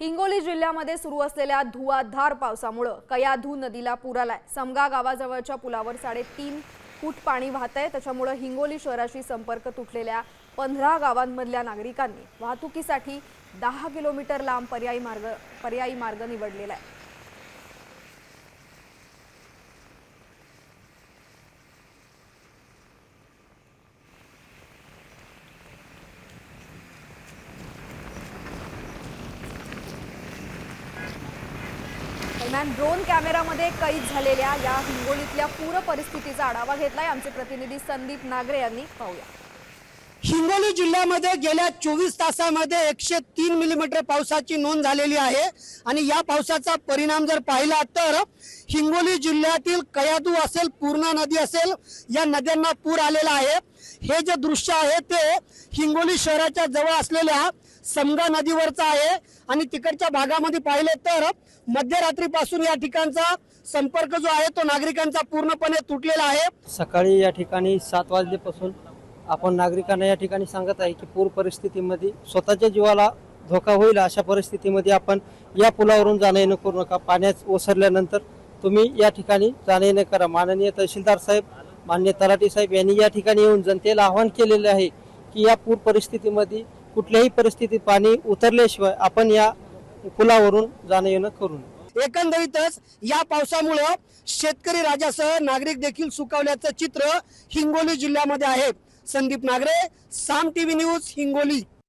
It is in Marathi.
हिंगोली जिल्ह्यामध्ये सुरू असलेल्या धुवाधार पावसामुळे कयाधू नदीला पूर आलाय। समगा गावाजवळच्या पुलावर 3.5 फूट पाणी वाहतंय। त्याच्यामुळे हिंगोली शहराशी संपर्क तुटलेल्या 15 गावांमधल्या नागरिकांनी वाहतुकीसाठी 10 किलोमीटर लांब पर्यायी मार्ग निवडलेला आहे। दरम्यान ड्रोन कॅमेरामध्ये कैद झालेल्या या हिंगोलीतल्या पूर परिस्थितीचा आढावा घेतलाय आमचे प्रतिनिधी संदीप नागरे यांनी। पाहूया। हिंगोली जिल्ह्यामध्ये गेल्या 24 तासामध्ये 103 मिलीमीटर पावसाची नोंद झालेली आहे आणि या पावसाचा परिणाम जर पाहिला तर हिंगोली जिल्ह्यातील कयाधू असेल, पूर्णा नदी असेल, या नद्यांना पूर आलेला आहे। हे जे दृश्य आहे ते हिंगोली शहराच्या जवळ असलेल्या समगा नदीवरचं आहे आणि तिकडच्या भागामध्ये पाहिले तर मध्यरात्रीपासून या ठिकाणचा संपर्क जो आहे तो नागरिकांचा पूर्णपणे तुटलेला आहे। सकाळी या ठिकाणी 7 वाजल्यापासून आपण नागरिकांना या ठिकाणी सांगत आहे की पूर परिस्थितीमध्ये स्वतःच्या जीवाला धोका होईल अशा परिस्थितीमध्ये आपण या पुलावरून जाणं येणं करू नका। पाण्यात ओसरल्यानंतर तुम्ही या ठिकाणी जाणं येणं करा। माननीय तहसीलदार साहेब, माननीय तलाठी साहेब यांनी या ठिकाणी येऊन जनतेला आवाहन केलेले आहे की या पूर परिस्थितीमध्ये कुठल्याही परिस्थितीत पाणी उतरल्याशिवाय आपण या पुलावरून जाणं येणं करू नये। एकंदरीतच या पावसामुळे शेतकरी राजासह नागरिक देखील सुखावल्याचं चित्र हिंगोली जिल्ह्यामध्ये आहे। संदीप नागरे, साम टीव्ही न्यूज, हिंगोली।